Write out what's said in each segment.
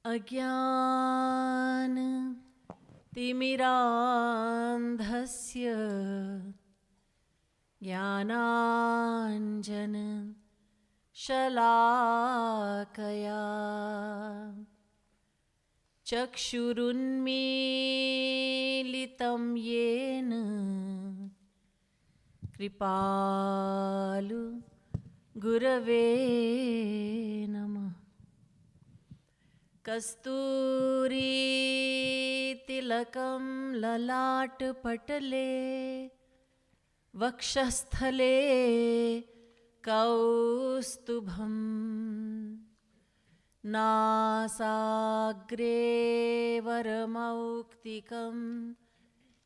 अज्ञान तिमिरान्धस्य ज्ञानाञ्जन शलाकया चक्षुरुन्मीलितं येन कृपालु गुरवे नमः। कस्तूरी तिलकं ललाटपटले वक्षस्थले कौस्तुभं नासाग्रे वरमौक्तिकं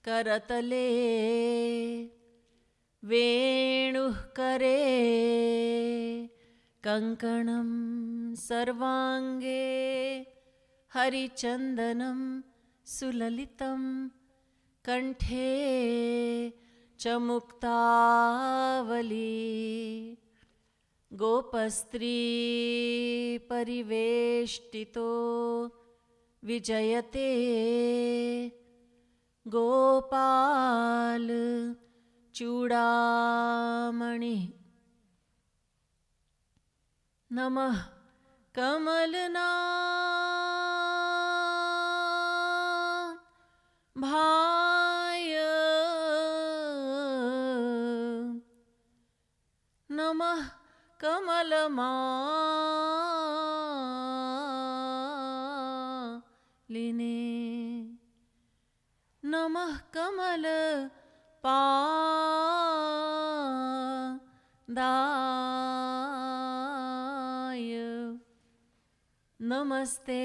करतले वेणुः करे कंकणं सर्वांगे हरिचंदनं सुललितं कंठे च मुक्तावली गोपस्त्री परिवेष्टितो विजयते गोपाल चूड़ामणि नमः कमलना भाय नमः कमलमालिने नमः कमल पादाय नमस्ते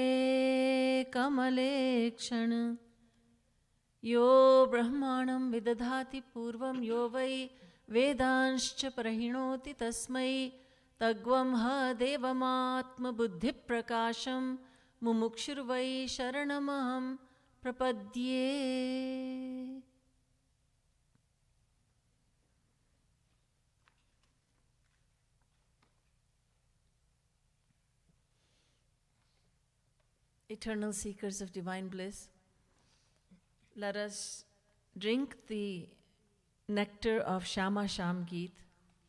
कमलेक्षण यो ब्रह्माणं विदधाति पूर्वं यो वै वेदांश्च प्रहिणोति तस्मै तग्वं ह देवमात्मबुद्धिप्रकाशं मुमुक्षुर्वै शरणमहं प्रपद्ये। Eternal seekers of divine bliss, let us drink the nectar of Shyama Shyam Geet.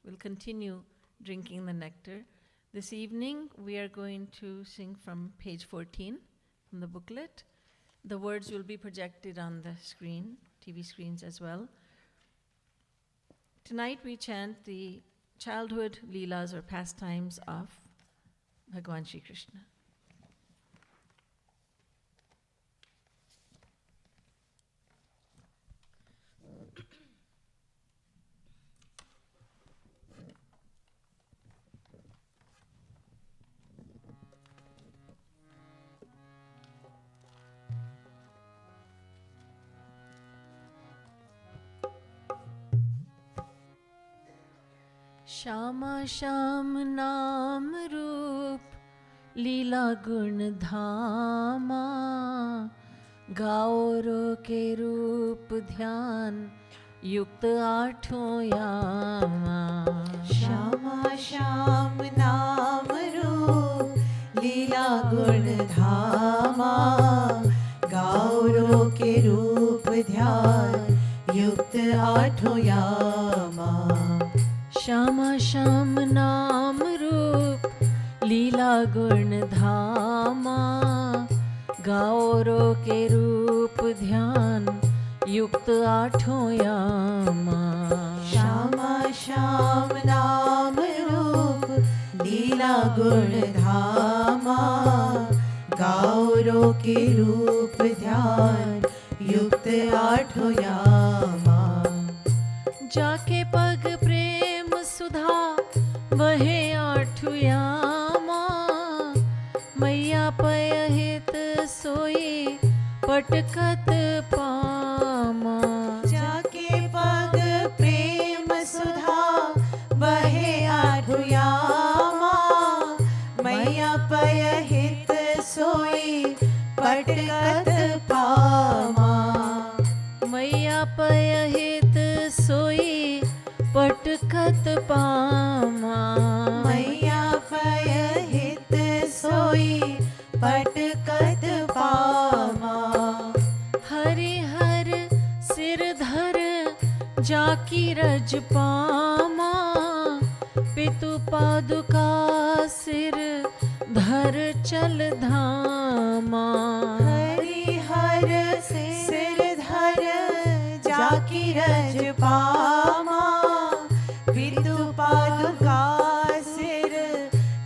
We'll continue drinking the nectar. This evening we are going to sing from page 14 from the booklet. The words will be projected on the screen, TV screens as well. Tonight we chant the childhood leelas or pastimes of Bhagwan Shri Krishna. Shyama Shyam नाम रूप लीला गुण धामा गाओ रो के रूप ध्यान युक्त आठों यामा। श्यामा श्याम नाम रूप लीला गुण धामा गाओ रो के रूप ध्यान युक्त आठों यामा। श्यामा श्याम नाम रूप लीला गुण धामा गाओ रो के रूप ध्यान युक्त आठों यामा। श्यामा श्याम नाम रूप लीला गुण धामा गाओ रो के रूप ध्यान युक्त आठों यामा। जाके पग प्रेम सुधा वहे आठु यामा मैया पय हित सोई पटकत पामा। जाके पग प्रेम सुधा वहे आठु यामा मैया पय हित सोई पटकत पामा। मैया पय हित सोई पटकत पामा। मैया पय हित सोई पटकत रज पामा पितु पादुका सिर धर चल धामा हरि हर सिर धर जाकी रज पामा पितु पादुका सिर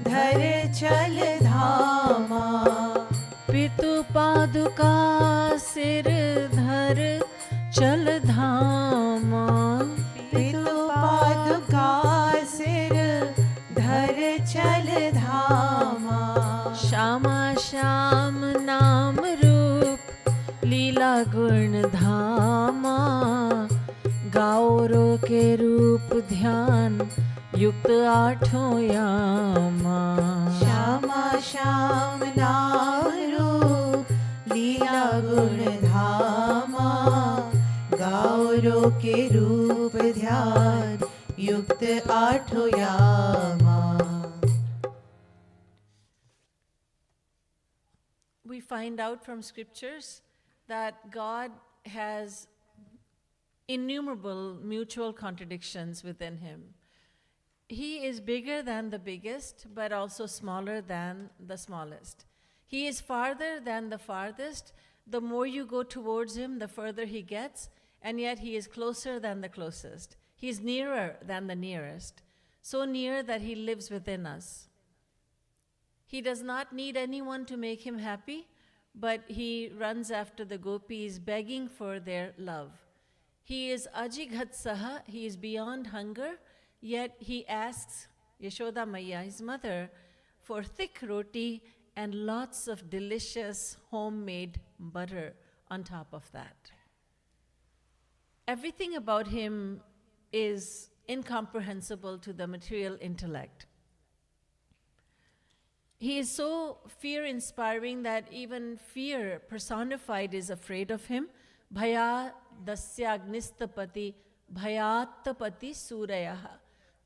धर चल धामा पितु पादुका सिर धर चल धामा पितु पादुका सिर धर चल धामा श्यामा श्याम नाम रूप लीला गुण धामा गाओरो के रूप ध्यान युक्त आठों यामा श्यामा श्याम नाम रूप लीला गुण धामा गौरों के रूप ध्यान युक्त आठों यामा. We find out from scriptures that God has innumerable mutual contradictions within him. He is bigger than the biggest, but also smaller than the smallest. He is farther than the farthest. The more you go towards him, the further he gets, and yet he is closer than the closest. He is nearer than the nearest, so near that he lives within us. He does not need anyone to make him happy, but he runs after the gopis, begging for their love. He is ajighatsaha, he is beyond hunger, yet he asks Yashoda Maiya, his mother, for thick roti and lots of delicious homemade butter on top of that. Everything about him is incomprehensible to the material intellect. He is so fear-inspiring that even fear personified is afraid of him. Bhaya dasya agnistapati bhayattapati surayaha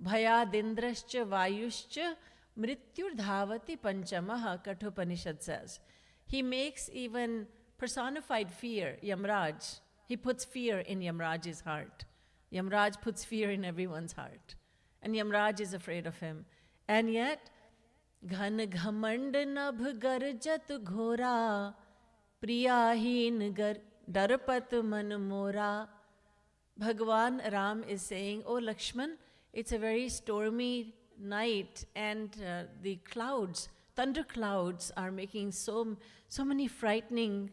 bhayadendrascha vayuscha mrityurdhavati panchamaha, Kathopanishad says. He makes even personified fear, Yamraj. He puts fear in Yamraj's heart. Yamraj puts fear in everyone's heart. And Yamraj is afraid of him. And yet, Ghan ghamand nabh garjat ghora priyahin gar darpat man mora. Bhagwan Ram is saying, "Oh Lakshman, it's a very stormy night and the clouds, thunder clouds are making so many frightening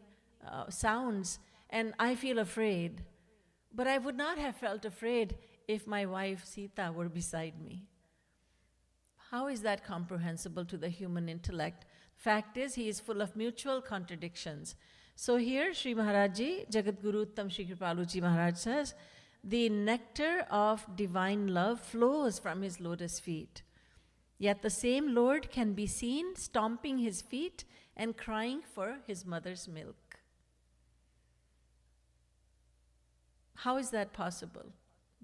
sounds and I feel afraid. But I would not have felt afraid if my wife Sita were beside me." How is that comprehensible to the human intellect? Fact is, he is full of mutual contradictions. So here, Shri Maharaji, Jagat Guru Uttam Shri Kripalu Ji Maharaj says, the nectar of divine love flows from his lotus feet. Yet the same Lord can be seen stomping his feet and crying for his mother's milk. How is that possible?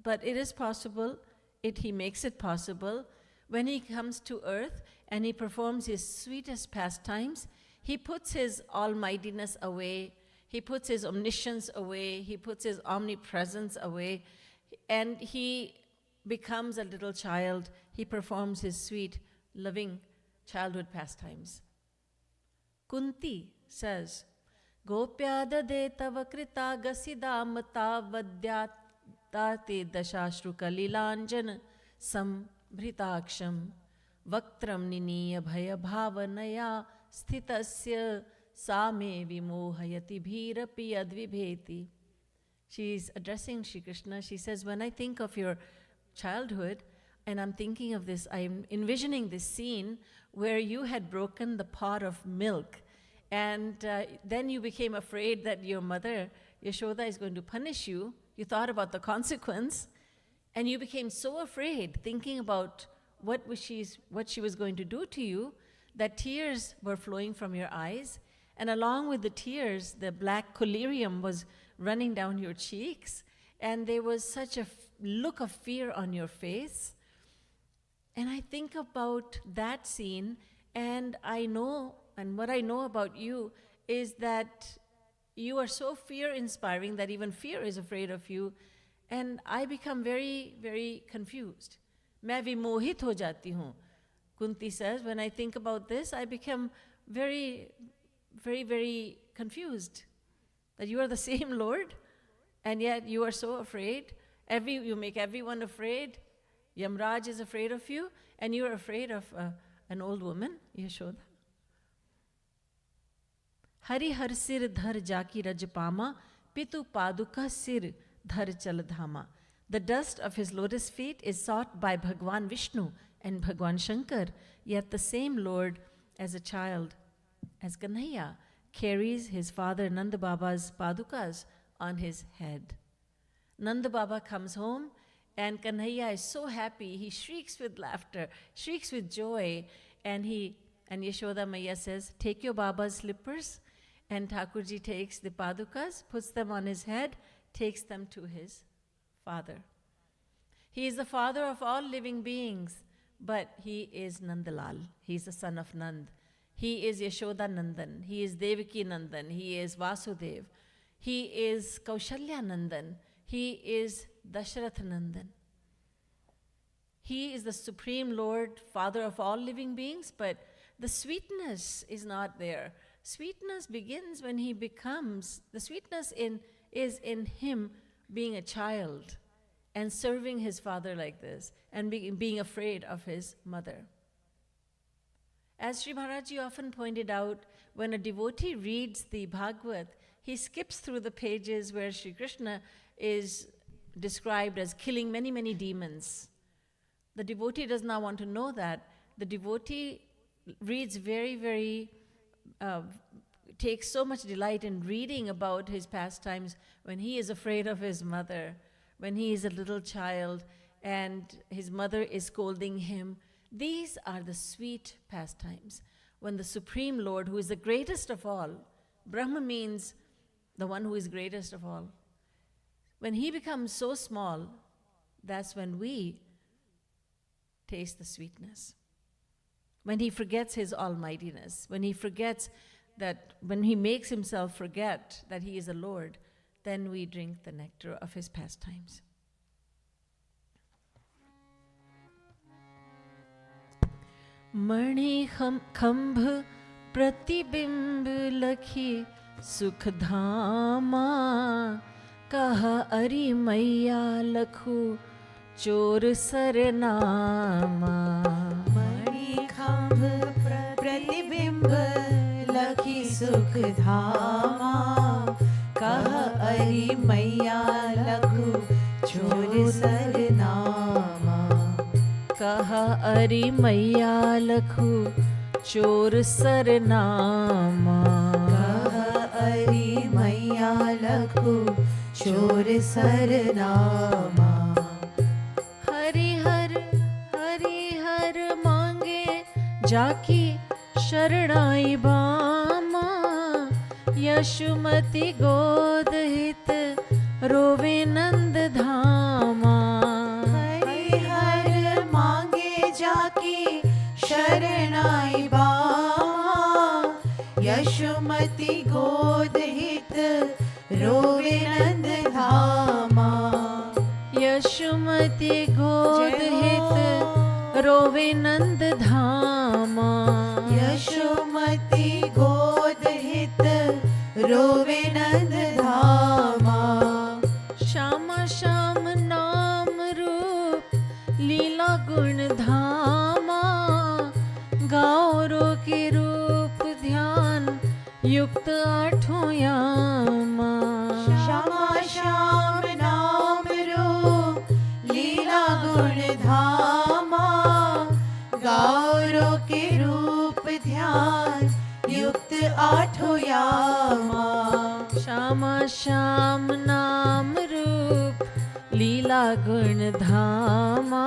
But it is possible. He makes it possible. When he comes to earth and he performs his sweetest pastimes, he puts his almightiness away, he puts his omniscience away, he puts his omnipresence away, and he becomes a little child. He performs his sweet, loving childhood pastimes. Kunti says, Gopyada de tava krita gasida mata vadyate dashashru kalilanjan Bhritaksham Vaktram Niniya Bhaya Bhavanaya Sthitasya Same Vimohayati Bhirapi Advibheti. She is addressing Shri Krishna. She says, when I think of your childhood and I'm thinking of this, I'm envisioning this scene where you had broken the pot of milk and then you became afraid that your mother, Yashoda, is going to punish you. You thought about the consequence. And you became so afraid, thinking about what she was going to do to you, that tears were flowing from your eyes. And along with the tears, the black collyrium was running down your cheeks. And there was such a look of fear on your face. And I think about that scene, and what I know about you is that you are so fear-inspiring that even fear is afraid of you. And I become very, very confused. मैं विमोहित हो जाती हूँ. Kunti says, when I think about this, I become very, very, very confused. That you are the same Lord, and yet you are so afraid. You make everyone afraid. Yamraj is afraid of you, and you are afraid of an old woman, Yashoda. Hari har sir dhar jaki rajpama, pitu paduka sir dhar chaladhama. The dust of his lotus feet is sought by Bhagwan Vishnu and Bhagwan Shankar, yet the same Lord as a child, as Kanhaiya, carries his father Nanda Baba's padukas on his head. Nanda Baba comes home and Kanhaiya is so happy, he shrieks with laughter, shrieks with joy, and Yashoda Maiya says, take your Baba's slippers, and Thakurji takes the padukas, puts them on his head, takes them to his father. He is the father of all living beings, but he is Nandalal. He is the son of Nand. He is Yashoda Nandan. He is Devaki Nandan. He is Vasudev. He is Kaushalya Nandan. He is Dasharath Nandan. He is the Supreme Lord, Father of all living beings, but the sweetness is not there. Sweetness begins when he becomes, the sweetness is in him being a child and serving his father like this and being afraid of his mother. As Sri Maharaj often pointed out, when a devotee reads the Bhagavad, he skips through the pages where Sri Krishna is described as killing many, many demons. The devotee does not want to know that. The devotee reads very, very, takes so much delight in reading about his pastimes when he is afraid of his mother, when he is a little child and his mother is scolding him. These are the sweet pastimes. When the Supreme Lord, who is the greatest of all, Brahma means the one who is greatest of all, when he becomes so small, that's when we taste the sweetness. When he forgets his almightiness, when he forgets that, when he makes himself forget that he is a Lord, then we drink the nectar of his pastimes. Mani khambh pratibimb lakhi sukhdhama, kaha ari maiya lakhu chor sarnama. Mani khambh pratibimb lakhi sukhdhama, kaha ari maiya lakhu chor sarnama. Kaha ari maiya lakhu chor sarnama. Kaha ari maiya lakhu chor sarnama. Hari har mange jaki sharanai bama, Yashumati god hit rove nand dhama. जाकी शरणाई बामा, यशुमति गोद हित रोवे नंद धामा. यशुमति गोद हित रोवे नंद धामा. यशुमति गोद हित रोवे नंद धामा. श्यामा श्याम नाम रूप लीला गुण धामा, गौरों के रूप ध्यान युक्त आठों यामा. श्यामा श्याम नाम रूप लीला गुण धामा, गौरों के रूप ध्यान युक्त आठों यामा. श्यामा श्याम नाम रूप लीला गुण धामा,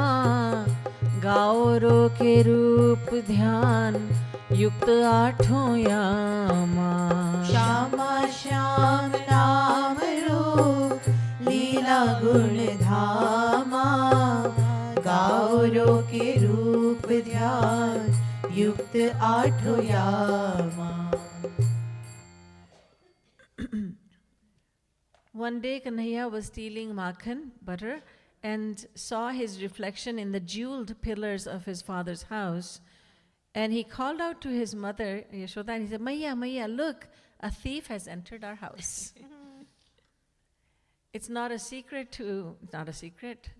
गौरों के रूप ध्यान युक्त आठों यामा. श्यामा श्याम नाम रूप लीला गुण धामा, गौरों के रूप ध्यान युक्त आठों यामा. One day Kanhaiya was stealing makhan, butter, and saw his reflection in the jeweled pillars of his father's house. And he called out to his mother, Yashoda, and he said, Maiya, Maiya, look, a thief has entered our house. It's not a secret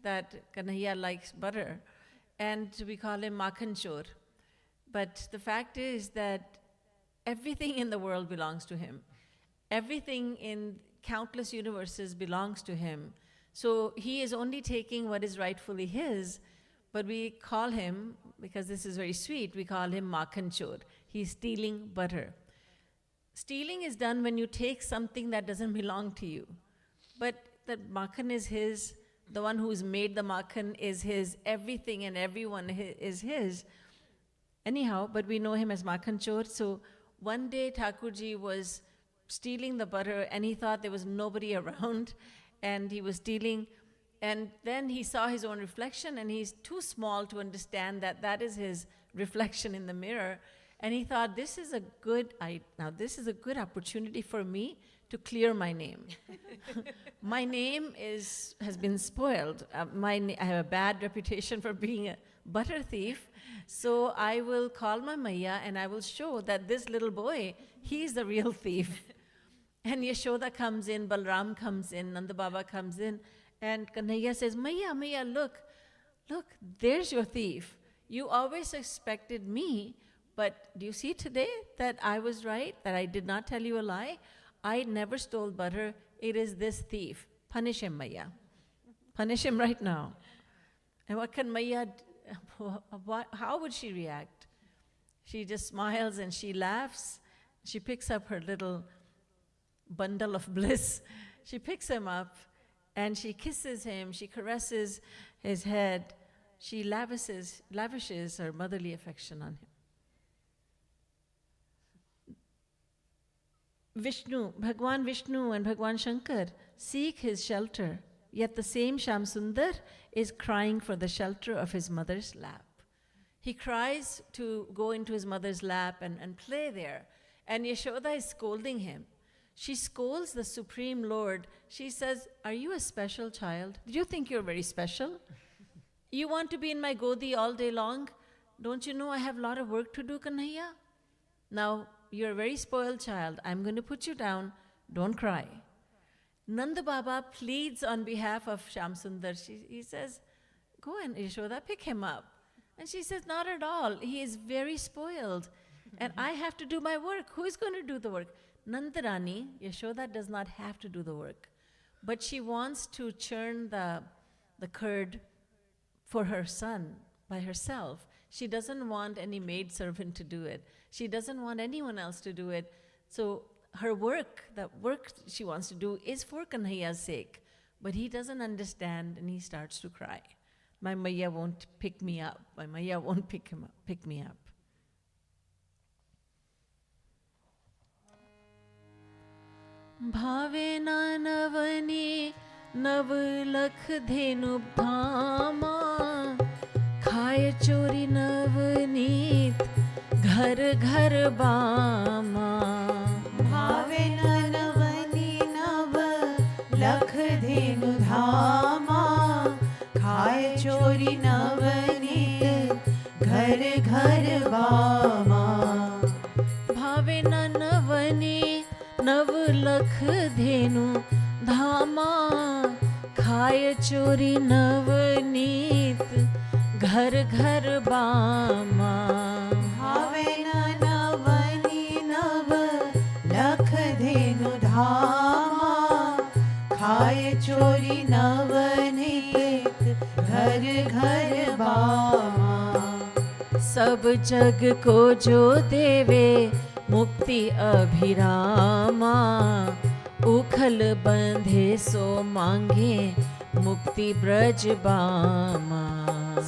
that Kanhaiya likes butter, and we call him makhan chor. But the fact is that everything in the world belongs to him. Everything in countless universes belongs to him. So he is only taking what is rightfully his, but we call him, because this is very sweet, we call him makhan chor. He's stealing butter. Stealing is done when you take something that doesn't belong to you. But the makhan is his, the one who's made the makhan is his, everything and everyone is his. Anyhow, but we know him as makhan chor. So one day Thakurji was stealing the butter and he thought there was nobody around and he was stealing, and then he saw his own reflection and he's too small to understand that that is his reflection in the mirror, and he thought this is a good opportunity for me to clear my name. My name has been spoiled. I have a bad reputation for being a butter thief, so I will call my Maiya and I will show that this little boy, he's the real thief. And Yashoda comes in, Balram comes in, Nanda Baba comes in, and Kanhaiya says, Maiya, Maiya, look, there's your thief. You always expected me, but do you see today that I was right, that I did not tell you a lie? I never stole butter. It is this thief. Punish him, Maiya. Punish him right now. And what can Maiya, how would she react? She just smiles and she laughs. She picks up her little bundle of bliss. She picks him up and she kisses him. She caresses his head. She lavishes her motherly affection on him. Bhagwan Vishnu and Bhagwan Shankar seek his shelter, yet the same Shyam Sundar is crying for the shelter of his mother's lap. He cries to go into his mother's lap and play there, and Yashoda is scolding him. She scolds the Supreme Lord. She says, are you a special child? Do you think you're very special? You want to be in my godi all day long? Don't you know I have a lot of work to do, Kanhaiya? Now, you're a very spoiled child. I'm going to put you down. Don't cry. Nanda Baba pleads on behalf of Shyam Sundar. He says, go and Yashoda, pick him up. And she says, not at all. He is very spoiled. And I have to do my work. Who is going to do the work? Nandarani, Yashoda, does not have to do the work. But she wants to churn the curd for her son by herself. She doesn't want any maidservant to do it. She doesn't want anyone else to do it. So her work, the work she wants to do is for Kanhaiya's sake. But he doesn't understand and he starts to cry. My Maiya won't pick me up. My Maiya won't pick me up. Bhave na navani nav lakh dhenu bhama खाए चोरी नवनीत घर घर बामा भावे नवनी नव लख धेनु धामा खाए चोरी नवनीत घर घर बामा भावे न नवनी नव लख धेनु धामा खाए चोरी नवनीत घर घर बामा भावे नवनी नव लख धेनु धामा खाए चोरी नवनीत घर घर बामा सब जग को जो देवे मुक्ति अभिरामा उखल बंधे सो मांगे मुक्ति ब्रज बामा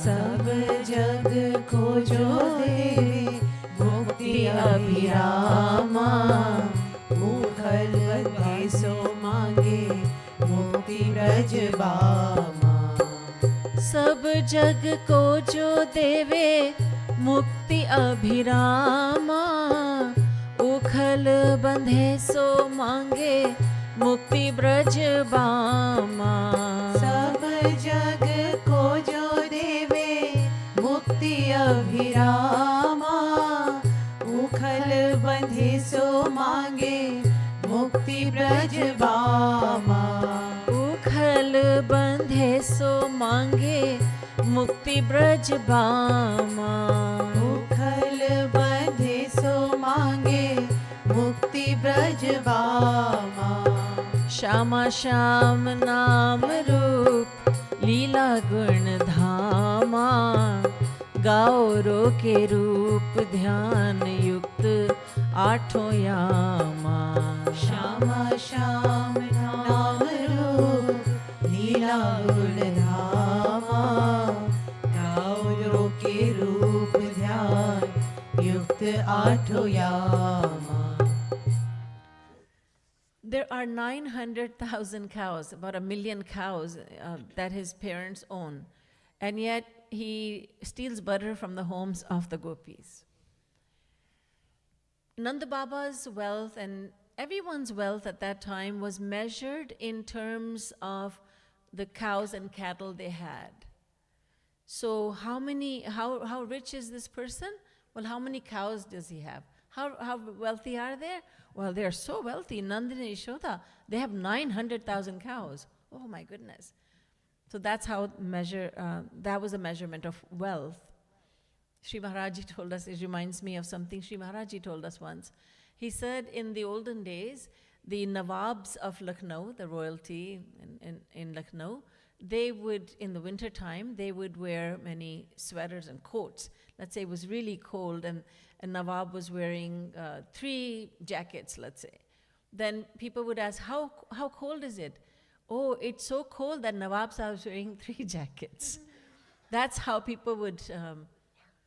सब जग को जो देवे मुक्ति अभिरामा मुखल बंधे सो मांगे मुक्ति ब्रज बामा सब जग को जो देवे मुक्ति अभिरामा उखल बंधे सो मांगे मुक्ति ब्रज बामा। सब जग को जो देवे मुक्ति अभिरामा, उखल बंधे सो मांगे मुक्ति ब्रज बामा। उखल बंधे सो मांगे मुक्ति ब्रज बामा। उखल बंधे सो मांगे मुक्ति ब्रज बामा। श्यामा श्याम नाम रूप लीला गुण धामा। गाओ रो के रूप ध्यान युक्त आठों यामा। श्यामा श्याम नाम रूप लीला गुण धामा। गाओ के रूप ध्यान युक्त आठों यामा। There are 900,000 cows, about 1 million cows that his parents own. And yet he steals butter from the homes of the gopis. Nanda Baba's wealth and everyone's wealth at that time was measured in terms of the cows and cattle they had. So how rich is this person? Well, how many cows does he have? How wealthy are they? Well, they're so wealthy. Nanda and Yashoda, they have 900,000 cows. Oh my goodness. So that's how that was a measurement of wealth. Shri Maharaj told us, it reminds me of something Shri Maharaj told us once. He said in the olden days, the Nawabs of Lucknow, the royalty in Lucknow, they would, in the winter time, they would wear many sweaters and coats. Let's say it was really cold and Nawab was wearing 3 jackets, let's say. Then people would ask, how cold is it? Oh, it's so cold that Nawab Sahib is wearing 3 jackets. That's how people would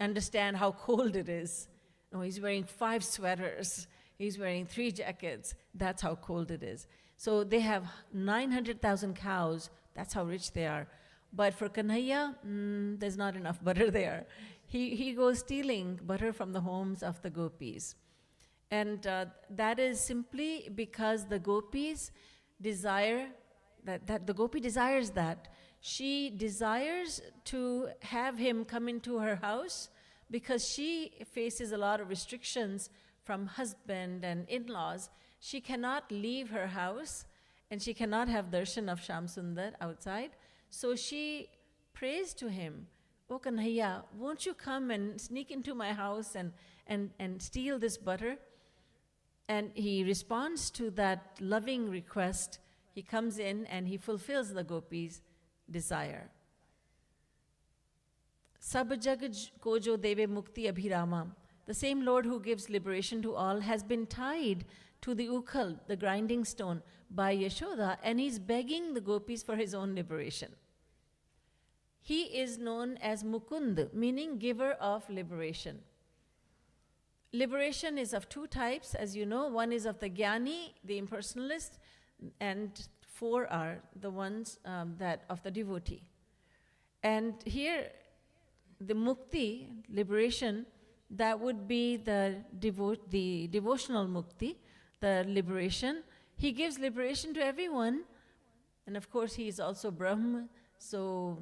understand how cold it is. Oh, he's wearing 5 sweaters. He's wearing 3 jackets. That's how cold it is. So they have 900,000 cows. That's how rich they are. But for Kanhaiya, there's not enough butter there. He goes stealing butter from the homes of the gopis. And that is simply because the gopis desire, that the gopi desires that. She desires to have him come into her house because she faces a lot of restrictions from husband and in-laws. She cannot leave her house and she cannot have darshan of Shyam Sundar outside. So she prays to him, "Oh Kanhaiya, won't you come and sneak into my house and steal this butter?" And he responds to that loving request. He comes in and he fulfills the gopis' desire. Sab jag ko jo deve mukti abhirama. The same Lord who gives liberation to all has been tied to the ukhal, the grinding stone, by Yashoda, and he's begging the gopis for his own liberation. He is known as Mukund, meaning giver of liberation. Liberation is of 2 types, as you know. One is of the Jnani, the impersonalist, and 4 are the ones that of the devotee. And here, the mukti, liberation, that would be the devotional mukti, the liberation. He gives liberation to everyone, and of course he is also Brahma, so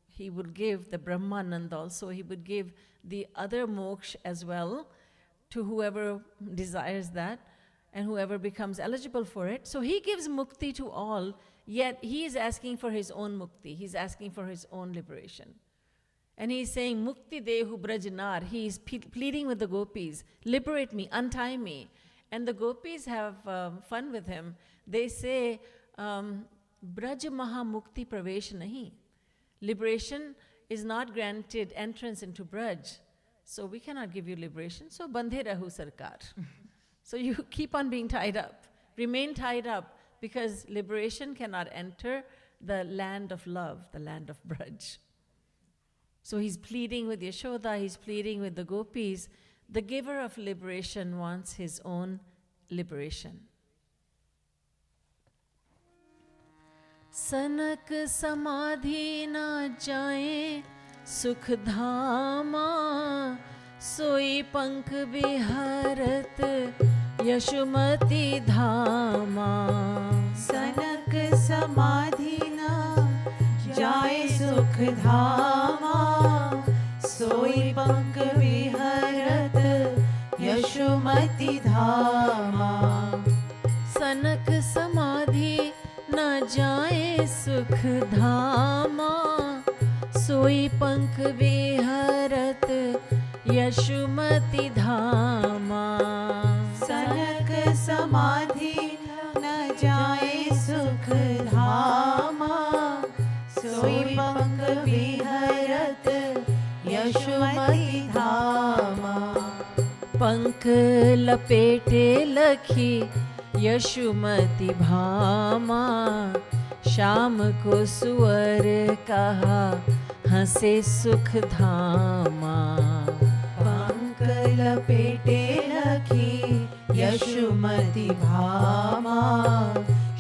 he would give the Brahmanand also. He would give the other moksha as well to whoever desires that and whoever becomes eligible for it. So he gives mukti to all, yet he is asking for his own mukti. He's asking for his own liberation. And he's saying, Mukti dehu brajnar. He's pleading with the gopis, liberate me, untie me. And the gopis have fun with him. They say, Braj maha mukti pravesh nahi. Liberation is not granted entrance into Braj. So we cannot give you liberation. So bandhe rahu sarkar. So you keep on being tied up. Remain tied up, because liberation cannot enter the land of love, the land of Braj. So he's pleading with Yashoda, he's pleading with the gopis. The giver of liberation wants his own liberation. Sanak samadhi na jaye sukh dhama, soi pank biharat yashumati dhama. समाधि न जाए सुख धामा, सोई पंख विहरत यशोमति धामा। सनक समाधि न जाए सुख धामा, सोई पंख विहरत यशोमति धामा। सनक समाधि न जाए सुख धामा, सोई पंख विहरत यशोमति धामा। पंख लपेटे लखी यशोमति भामा, श्याम को सुअर कहा हंसे सुख धामा। पंख लपेटे लखी यशोमति भामा,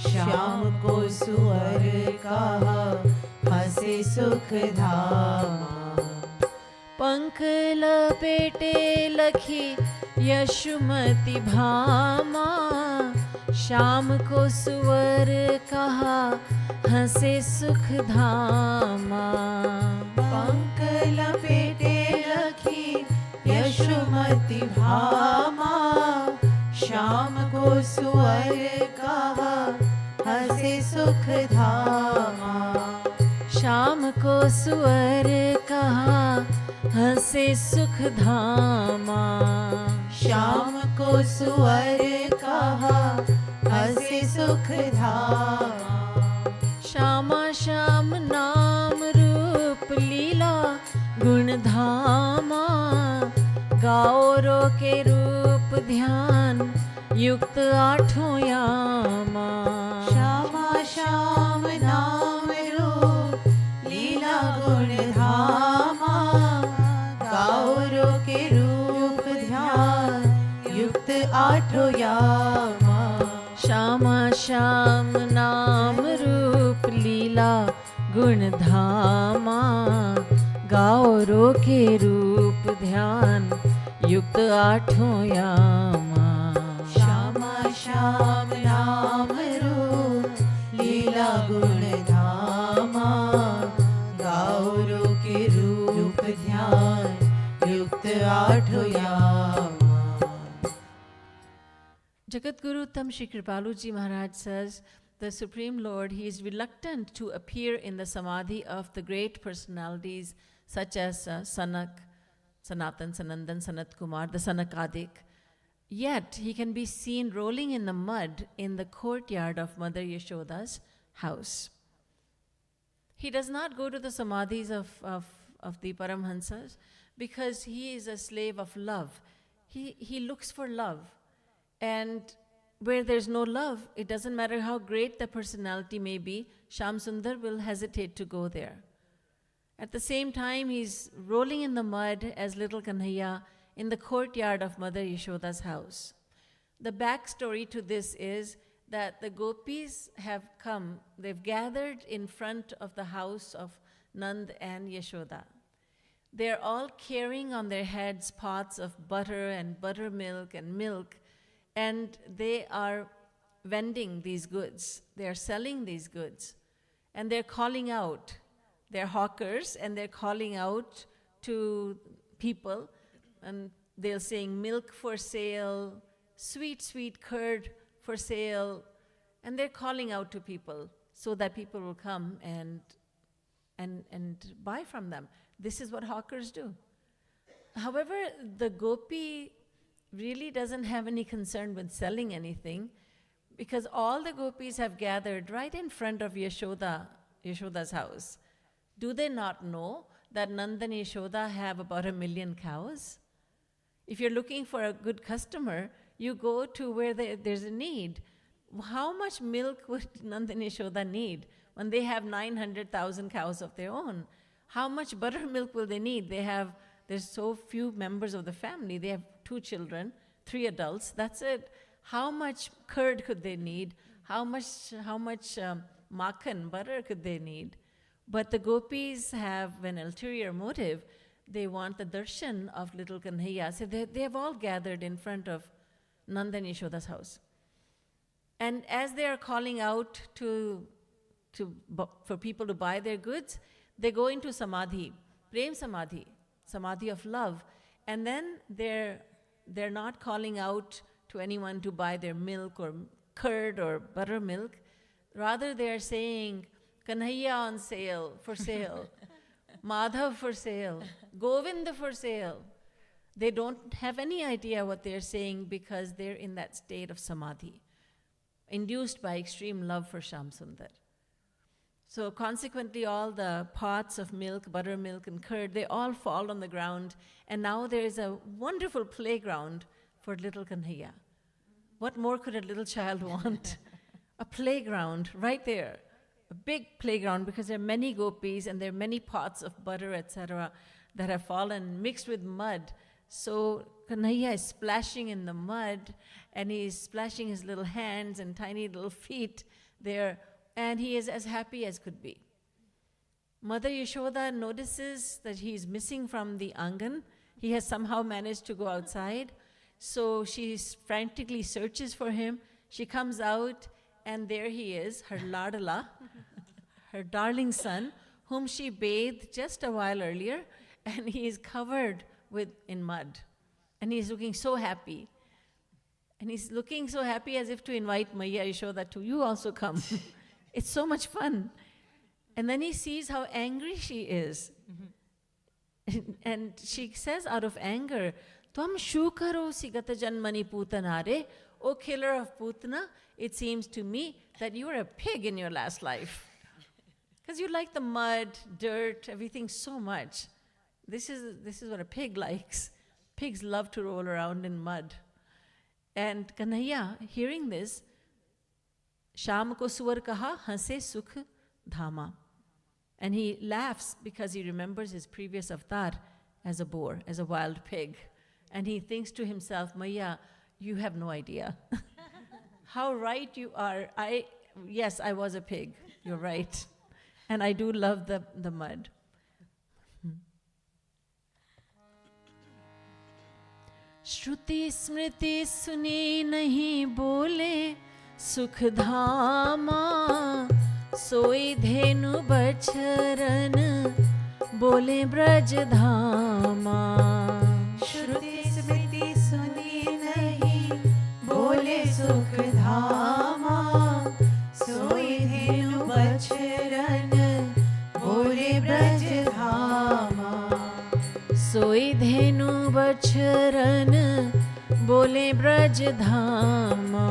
श्याम को सुअर कहा हंसे सुख धामा। पंख लपेटे लखी यशोमति भामा, श्याम को सुअर कहा हंसे सुख धामा। पंख लपेटे लखी यशोमति भामा, श्याम को सुअर कहा हंसे सुख धामा। श्याम को सुअर कहा हंसे सुख धामा। श्याम को सुअर कहा हंसे सुख धामा। श्यामा श्याम नाम रूप लीला गुण धामा, गाओ रो के रूप ध्यान युक्त आठों यामा। श्यामा श्याम नाम रूप लीला गुण धामा, गाओ रो के रूप ध्यान युक्त आठों यामा। श्यामा श्याम नाम रूप लीला गुण धामा, गाओ रो के रूप ध्यान युक्त आठों यामा। श्यामा श्याम नाम रूप लीला गुण धामा, गाओ रो के रूप ध्यान युक्त आठों यामा। Jagadguru Tam Shri Kripalu Ji Maharaj says, the Supreme Lord, he is reluctant to appear in the samadhi of the great personalities such as Sanak, Sanatan, Sanandan, Sanat Kumar, the Sanakadik. Yet he can be seen rolling in the mud in the courtyard of Mother Yashoda's house. He does not go to the samadhis of the Paramhansas because he is a slave of love. He looks for love. And where there's no love, it doesn't matter how great the personality may be, Shyam Sundar will hesitate to go there. At the same time, he's rolling in the mud as little Kanhaiya in the courtyard of Mother Yashoda's house. The backstory to this is that the gopis have come, they've gathered in front of the house of Nand and Yashoda. They're all carrying on their heads pots of butter and buttermilk and milk, and they are vending these goods. They are selling these goods. And they're calling out. They're hawkers, and they're calling out to people. And they're saying milk for sale, sweet, sweet curd for sale. And they're calling out to people so that people will come and buy from them. This is what hawkers do. However, the gopi really doesn't have any concern with selling anything because all the gopis have gathered right in front of Yashoda's house. Do they not know that Nanda and Yashoda have about 1 million cows? If you're looking for a good customer, you go to where there's a need. How much milk would Nanda and Yashoda need when they have 900,000 cows of their own? How much buttermilk will they need? There's so few members of the family. They have 2 children, 3 adults, that's it. How much curd could they need? How much makhan, butter could they need? But the gopis have an ulterior motive. They want the darshan of little Kanhaiya. So they have all gathered in front of Nanda and Yashoda's house. And as they are calling out to for people to buy their goods, they go into samadhi, prem samadhi, samadhi of love, and then they're not calling out to anyone to buy their milk or curd or buttermilk. Rather, they are saying, Kanhaiya on sale, for sale, Madhav for sale, Govinda for sale. They don't have any idea what they're saying because they're in that state of samadhi, induced by extreme love for Shyam Sundar. So consequently, all the pots of milk, buttermilk and curd, they all fall on the ground, and now there is a wonderful playground for little Kanhaiya. What more could a little child want? A playground right there, a big playground, because there are many gopis and there are many pots of butter, etc., that have fallen mixed with mud. So Kanhaiya is splashing in the mud, and he's splashing his little hands and tiny little feet there, and he is as happy as could be. Mother Yashoda notices that he's missing from the angan. He has somehow managed to go outside. So she frantically searches for him. She comes out, and there he is, her ladala, her darling son, whom she bathed just a while earlier, and he is covered in mud. And he's looking so happy. And he's looking so happy as if to invite Maiya Yashoda to, you also come. It's so much fun. And then he sees how angry she is. And she says out of anger, Tvam shukarosi gata janmani putanare, O killer of Putana, it seems to me that you were a pig in your last life. Because you like the mud, dirt, everything so much. This is what a pig likes. Pigs love to roll around in mud. And Kanhaiya, hearing this, Shyam ko suvar kaha, hanse sukh dhama. And he laughs because he remembers his previous avatar as a boar, as a wild pig. And he thinks to himself, Maiya, you have no idea. How right you are. Yes, I was a pig. You're right. And I do love the mud. Shruti smriti suni nahi bole sukh dhama soi dhenu bachran bole braj dhama. Shruti smriti suni nahi bole sukh dhama soi dhenu bachran bole braj dhama. Soi dhenu bachran bole braj dhama.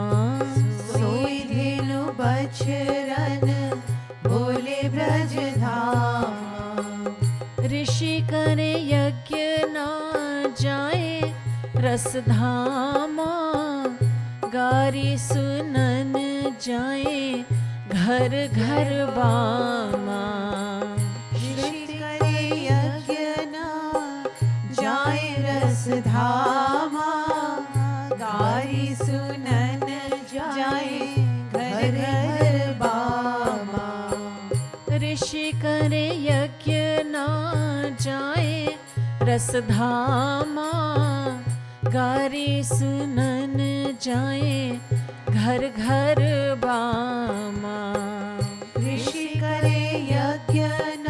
Soi dhenu bachran bole braj dhama. ऋषि करे यज्ञ ना जाए रस धामा गारी सुनन जाए घर घर बामा. ऋषि करे यज्ञ न जाए रस धामा गारी सुनन जाए घर घर बामा. ऋषि करे यज्ञ ना जाए रस धामा गारी सुनन जाए घर घर बामा. ऋषि करे यज्ञ न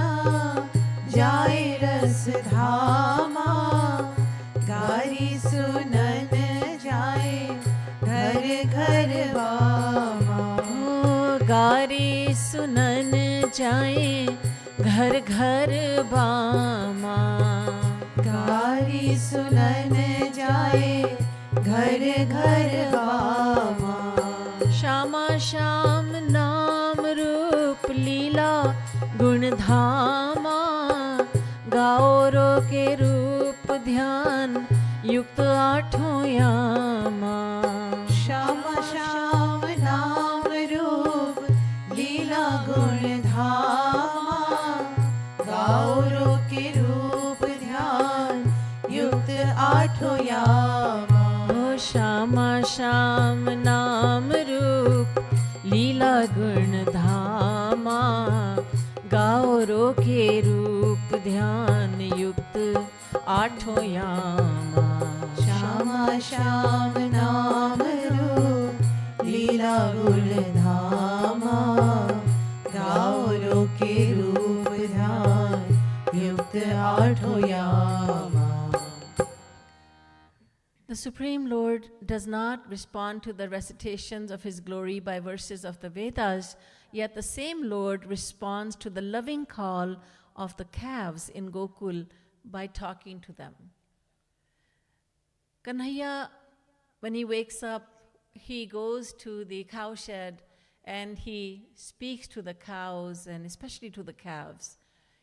जाए रस धामा गारी सुनन जाए घर घर बामा. गारी सुनन जाए घर घर बामा. गारी सुनन जाए घर घर बामा. श्यामा श्याम नाम रूप लीला गुण धामा गाओ रो के रूप ध्यान युक्त आठों यामा. श्यामा श्याम नाम रूप लीला गुण धामा गौरों के रूप ध्यान युक्त आठों यामा. ओ श्यामा श्याम नाम रूप लीला गुण धामा गाओ रो के रूप ध्यान युक्त आठों यामा. श्यामा श्याम नाम रूप लीला गुण धामा The Supreme Lord does not respond to the recitations of His glory by verses of the Vedas, yet the same Lord responds to the loving call of the calves in Gokul by talking to them. Kanhaiya, when he wakes up, he goes to the cowshed and he speaks to the cows and especially to the calves.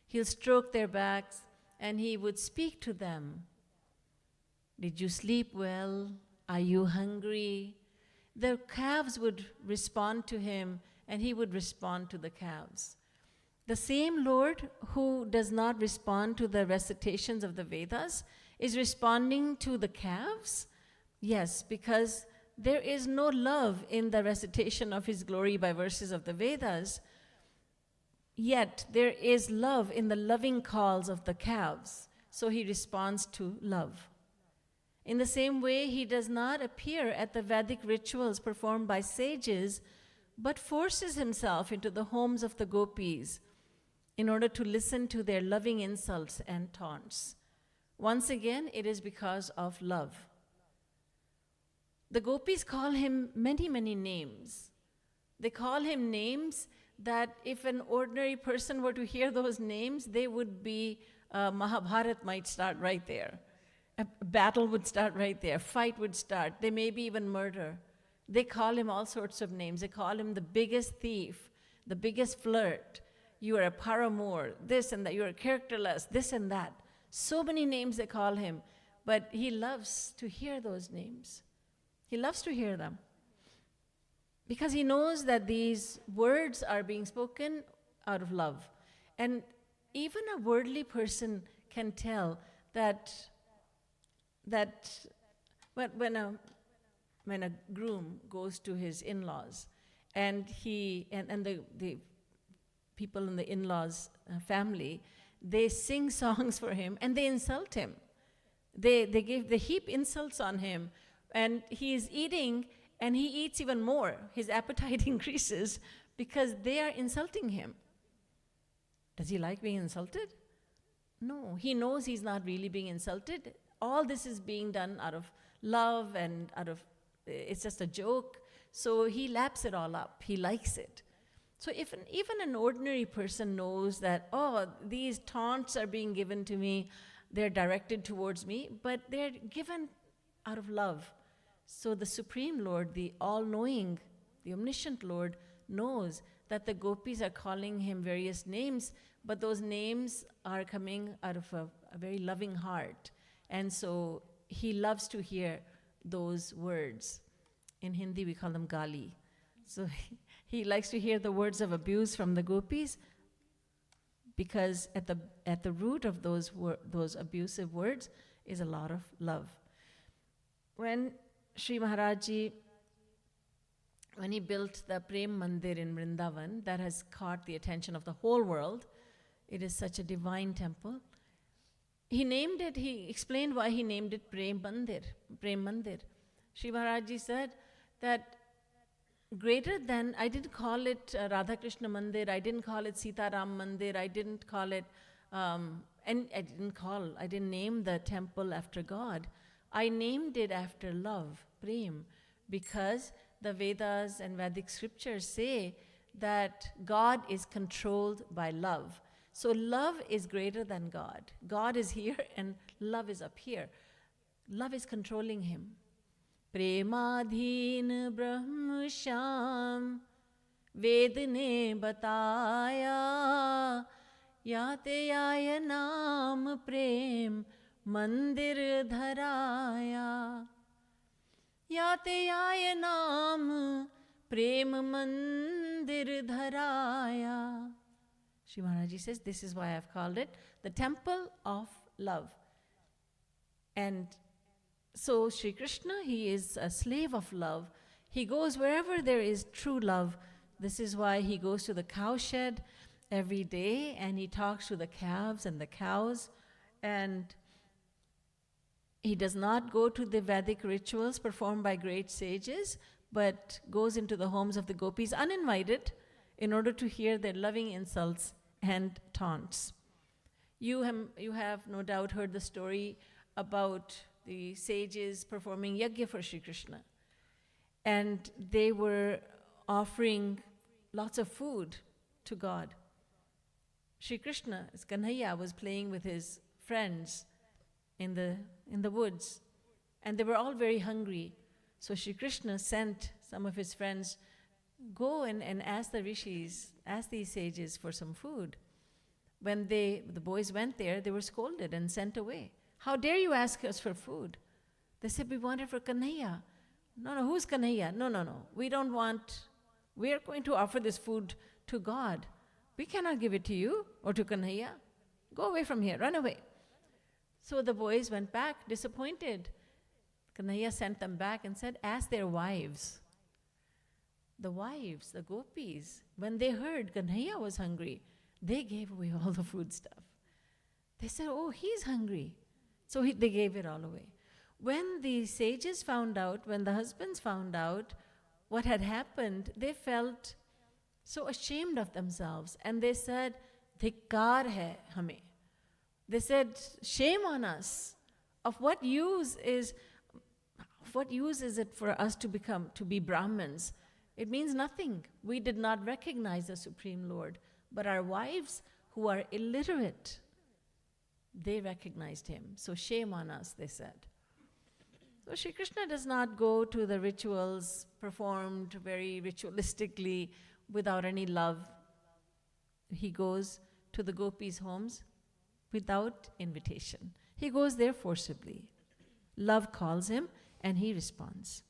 He'll stroke their backs and he would speak to them. Did you sleep well? Are you hungry? The calves would respond to him and he would respond to the calves. The same Lord who does not respond to the recitations of the Vedas is responding to the calves? Yes, because there is no love in the recitation of His glory by verses of the Vedas, yet there is love in the loving calls of the calves, so He responds to love. In the same way, He does not appear at the Vedic rituals performed by sages, but forces Himself into the homes of the gopis in order to listen to their loving insults and taunts. Once again, it is because of love. The gopis call Him many, many names. They call Him names that if an ordinary person were to hear those names, they would be, Mahabharata might start right there. A battle would start right there. Fight would start. There may be even murder. They call Him all sorts of names. They call Him the biggest thief, the biggest flirt. You are a paramour, this and that. You are characterless, this and that. So many names they call Him, but He loves to hear those names. He loves to hear them because He knows that these words are being spoken out of love. And even a worldly person can tell that when a groom goes to his in-laws and the people in the in-laws family, they sing songs for him and they insult him. They heap insults on him, and he is eating and he eats even more. His appetite increases because they are insulting him. Does he like being insulted? No, he knows he's not really being insulted. All this is being done out of love and it's just a joke. So he laps it all up. He likes it. So if even an ordinary person knows that, oh, these taunts are being given to me, they're directed towards me, but they're given out of love. So the Supreme Lord, the all-knowing, the omniscient Lord, knows that the gopis are calling Him various names, but those names are coming out of a very loving heart. And so He loves to hear those words. In Hindi, we call them gali. So He likes to hear the words of abuse from the gopis because at the root of those abusive words is a lot of love. When Shri Maharaj Ji, when he built the Prem Mandir in Vrindavan, that has caught the attention of the whole world, it is such a divine temple. He explained why he named it Prem Mandir. Shri Maharaj Ji said that greater than, I didn't call it Radha Krishna Mandir, I didn't call it Sita Ram Mandir, I didn't call it, and I didn't name the temple after God. I named it after love, Prem, because the Vedas and Vedic scriptures say that God is controlled by love. So love is greater than God. God is here and love is up here. Love is controlling Him. Premadhin Brahm Shyam Ved ne bataya Yate Yaya Naam Prem Mandir Dharaya Yate Yaya Naam Prem Mandir Dharaya. Shri Maharaj Ji says, this is why I've called it the temple of love. And so Shri Krishna, He is a slave of love. He goes wherever there is true love. This is why He goes to the cowshed every day and He talks to the calves and the cows. And He does not go to the Vedic rituals performed by great sages, but goes into the homes of the gopis uninvited in order to hear their loving insults and taunts. You have no doubt heard the story about the sages performing yajna for Shri Krishna. And they were offering lots of food to God. Shri Krishna, as Kanhaiya, was playing with his friends in the woods. And they were all very hungry. So Shri Krishna sent some of his friends, go and ask the rishis, ask these sages for some food. When the boys went there, they were scolded and sent away. How dare you ask us for food? They said, we want it for Kanhaiya. No, who's Kanhaiya? No. We don't want, we are going to offer this food to God. We cannot give it to you or to Kanhaiya. Go away from here, run away. So the boys went back disappointed. Kanhaiya sent them back and said, ask their wives. The wives, the gopis, when they heard Kanhaiya was hungry, they gave away all the food stuff. They said, oh, he's hungry. So they gave it all away. When the sages found out, when the husbands found out what had happened, they felt so ashamed of themselves. And they said, Dhikkar hai hame. They said, shame on us. Of what use is it for us to be Brahmins? It means nothing. We did not recognize the Supreme Lord. But our wives, who are illiterate, they recognized him. So shame on us, they said. So Shri Krishna does not go to the rituals performed very ritualistically without any love. He goes to the gopis' homes without invitation. He goes there forcibly. Love calls him and he responds.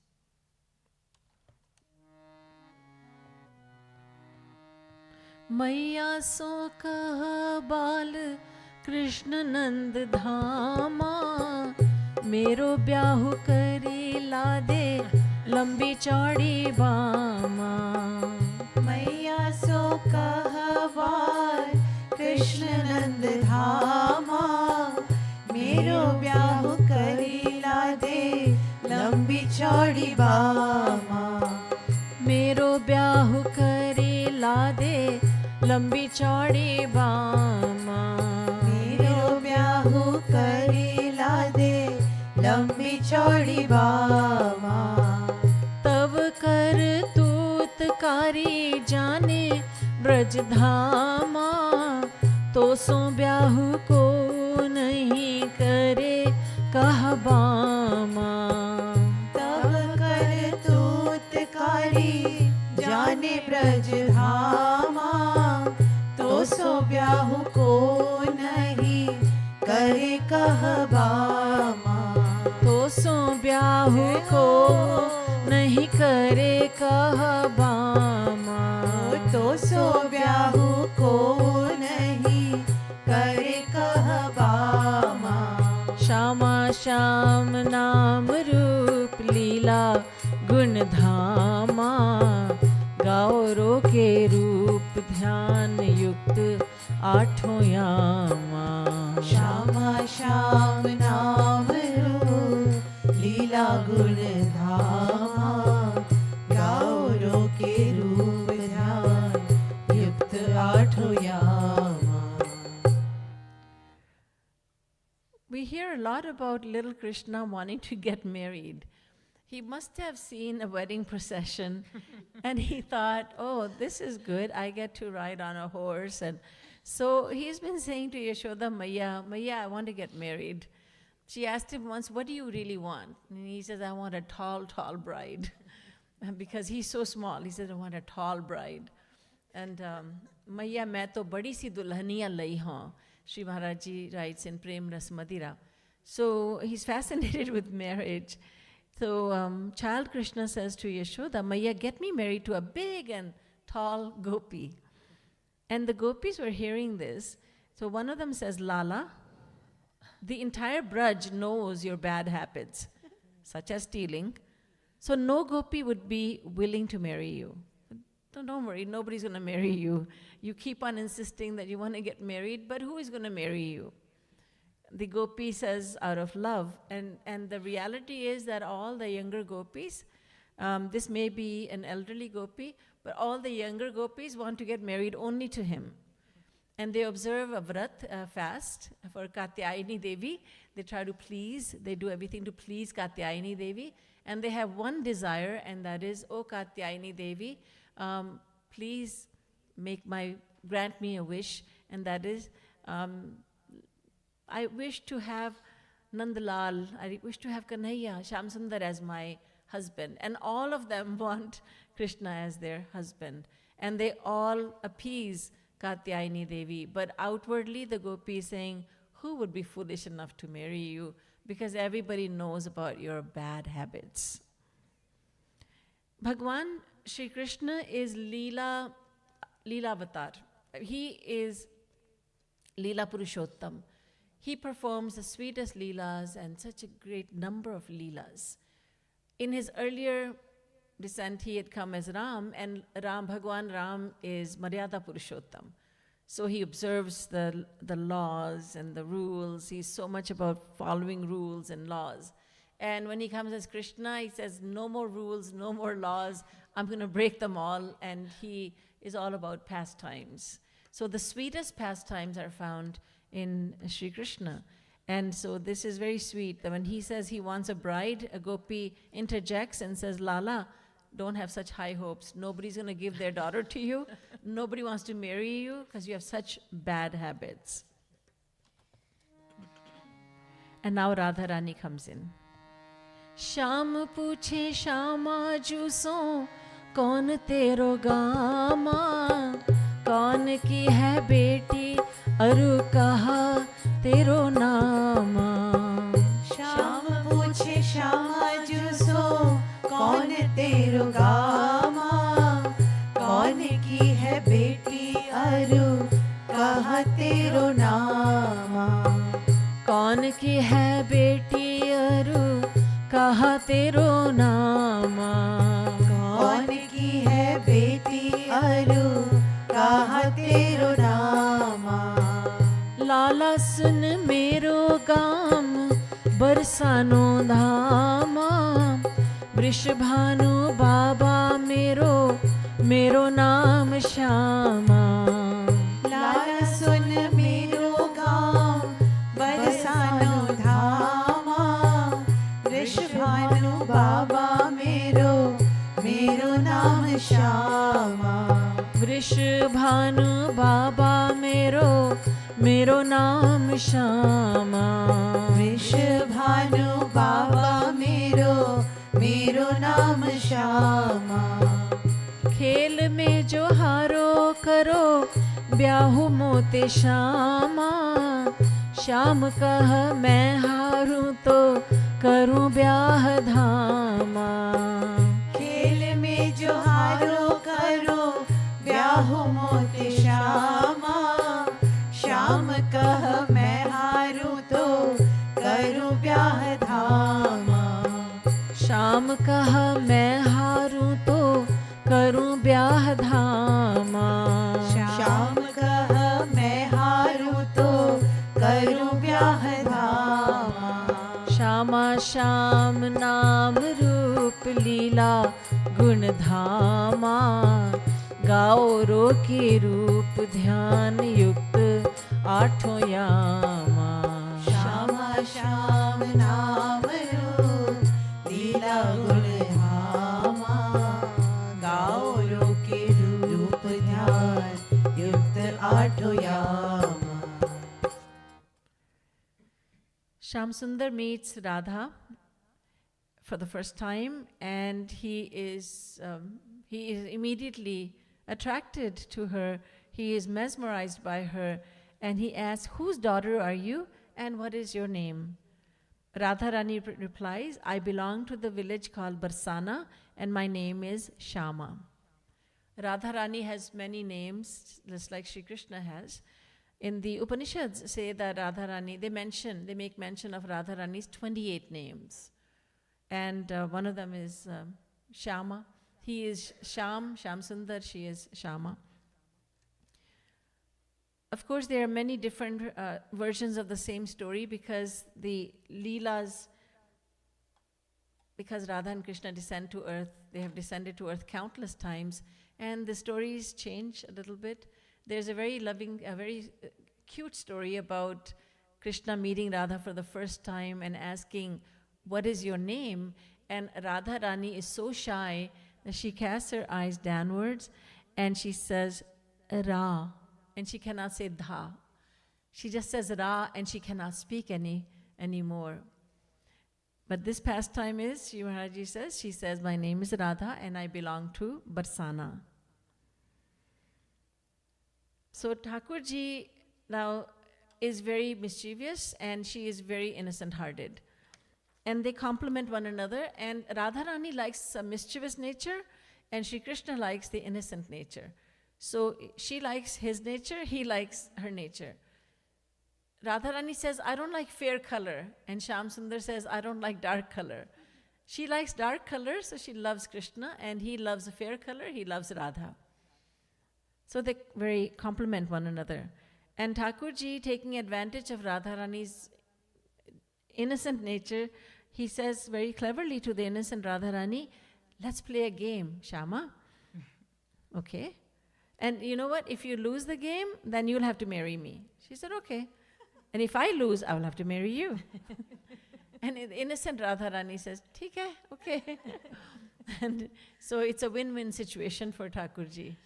मैया सो कहा बाल कृष्ण नंद धामा मेरो ब्याहु करी ला दे लंबी चौड़ी बामा मैया सो कहा बाल कृष्ण नंद धामा मेरो ब्याह करी ला दे लंबी चौड़ी बामा मेरो ब्याहु करी ला दे लंबी चौड़ी बामा मेरो ब्याह करी ला दे लंबी चौड़ी बामा तब कर तूतकारी जाने ब्रज धामा तो सो ब्याहु को नहीं करे कह बामा तब कर तूतकारी जाने ब्रज धामा तो सो ब्याह को नहीं करे कह बामा तो सो ब्याहु को नहीं करे कह बामा तो सो ब्याह को नहीं करे कह बामा श्यामा श्याम नाम रूप लीला गुण धामा गाओ रो के रूप ध्यान युक्त आठों यामा श्यामा श्याम नाम रूप लीला गुण धामा गाओ रो के रूप ध्यान युक्त आठों यामा. We hear a lot about little Krishna wanting to get married. He must have seen a wedding procession and he thought, oh, this is good. I get to ride on a horse. And so he's been saying to Yashoda, Maya, I want to get married. She asked him once, what do you really want? And he says, I want a tall bride. Because he's so small. He said, I want a tall bride. And Maya, main to badi si dulhaniya lai haan. Shri Maharaj ji writes in Prem Ras Madira. So he's fascinated with marriage. So child Krishna says to Yashoda, Maya, get me married to a big and tall gopi. And the gopis were hearing this. So one of them says, Lala, the entire Braj knows your bad habits, such as stealing. So no gopi would be willing to marry you. Don't worry, nobody's going to marry you. You keep on insisting that you want to get married, but who is going to marry you? The gopi says out of love. And the reality is that all the younger gopis, this may be an elderly gopi, but all the younger gopis want to get married only to him. And they observe a vrat, fast for Katyayani Devi. They try to please, they do everything to please Katyayani Devi. And they have one desire, and that is, "O Katyayani Devi, please grant me a wish." And that is, I wish to have Nandlal, I wish to have Kanhaiya, Shyam Sundar as my husband. And all of them want Krishna as their husband. And they all appease Katyayani Devi. But outwardly, the gopi is saying, "Who would be foolish enough to marry you? Because everybody knows about your bad habits." Bhagwan Shri Krishna is Leela Avatar. He is Leela Purushottam. He performs the sweetest Leelas and such a great number of Leelas. In his earlier descent, he had come as Ram, and Bhagwan Ram is Maryada Purushottam. So he observes the laws and the rules. He's so much about following rules and laws. And when he comes as Krishna, he says, "No more rules, no more laws. I'm going to break them all." And he is all about pastimes. So the sweetest pastimes are found in Sri Krishna. And so this is very sweet. That when he says he wants a bride, a gopi interjects and says, "Lala, don't have such high hopes. Nobody's going to give their daughter to you. Nobody wants to marry you because you have such bad habits." And now Radha Rani comes in. "Sham puche Shama juso, kaun tero gama, kaun ki hai beti, aru kaha tero nama." Shyam पूछे श्यामा जुसो कौन तेरो gamma, कौन की है बेटी अरु कहा तेरो नामा। कौन की है बेटी अरु कहा तेरो नामा। कौन की है बेटी अरु कहा तेरो नामा। लाला सुन मेरो गाम बरसानो धामा, वृषभानु बाबा मेरो नाम श्यामा। लाला सुन मेरो गाँव बरसानो धामा, वृषभानु बाबा मेरो नाम श्यामा। वृषभानु बाबा मेरो नाम श्यामा। वृषभानु बाबा मेरो नाम श्यामा। खेल में जो हारो करो ब्याहु मोते श्यामा, श्याम कह मैं हारूं तो करूं ब्याह धामा। खेल में जो हारो करो ब्याहु मोते श्यामा, श्याम कह मैं हारूं तो करूं ब्याह धामा। श्याम कह मैं हारूं तो करूं ब्याह धामा। श्याम कह मैं हारूं तो करूं ब्याह धामा। श्यामा श्याम नाम रूप लीला गुण धामा, गाओ रो के रूप ध्यान युक्त आठों यामा। श्यामा श्याम नाम रूप लीला गुण धामा, गाओ रो के रूप ध्यान युक्त आठों यामा। Shyam Sundar meets Radha for the first time, and he is immediately attracted to her. He is mesmerized by her, and he asks, "Whose daughter are you, and what is your name?" Radha Rani replies, "I belong to the village called Barsana, and my name is Shyama." Radha Rani has many names, just like Shri Krishna has. In the Upanishads say that Radha Rani, they make mention of Radha Rani's 28 names. And one of them is Shyama. He is Shyam Sundar, she is Shyama. Of course, there are many different versions of the same story because the Leelas, because Radha and Krishna descend to earth, they have descended to earth countless times, and the stories change a little bit. There's a very loving, a very cute story about Krishna meeting Radha for the first time and asking, "What is your name?" And Radha Rani is so shy that she casts her eyes downwards and she says, "Ra," and she cannot say "dha." She just says "ra" and she cannot speak anymore. But this pastime is, Shri Maharaj says, she says, "My name is Radha and I belong to Barsana." So Thakurji now is very mischievous and she is very innocent-hearted. And they complement one another, and Radharani likes a mischievous nature and Shri Krishna likes the innocent nature. So she likes his nature, he likes her nature. Radharani says, "I don't like fair color," and Shyam Sundar says, "I don't like dark color." She likes dark color, so she loves Krishna, and he loves a fair color, he loves Radha. So they very complement one another. And Thakurji, taking advantage of Radharani's innocent nature, he says very cleverly to the innocent Radharani, "Let's play a game, Shyama." Okay. "And you know what? If you lose the game, then you'll have to marry me." She said, "Okay. And if I lose, I will have to marry you." And the innocent Radharani says, "Theek hai, okay." And so it's a win-win situation for Thakurji.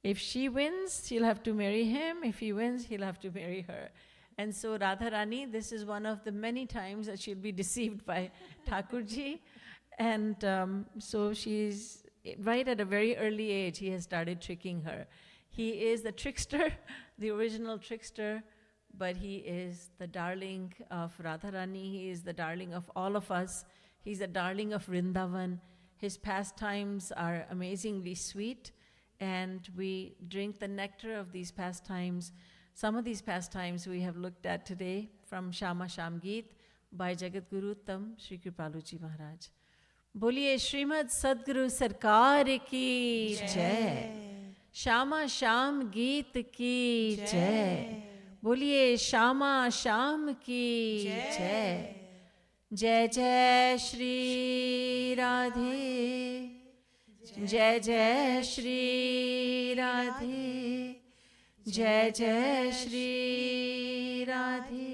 If she wins, she'll have to marry him. If he wins, he'll have to marry her. And so Radharani, this is one of the many times that she'll be deceived by Thakurji. And so she's, right at a very early age, he has started tricking her. He is the trickster, the original trickster, but he is the darling of Radharani. He is the darling of all of us. He's the darling of Vrindavan. His pastimes are amazingly sweet, and we drink the nectar of these pastimes. Some of these pastimes we have looked at today from Shyama Shyam Geet by Jagat Guru Tam Shri Kripalu Ji Maharaj. Boliye Srimad Sadguru Sarkar ki Jai. Shyama Shyam Geet ki Jai. Boliye Shyama Shyam ki Jai. Jai Jai Shri Radhe. Jai Jai Shri Radhe. Jai Jai Shri Radhe.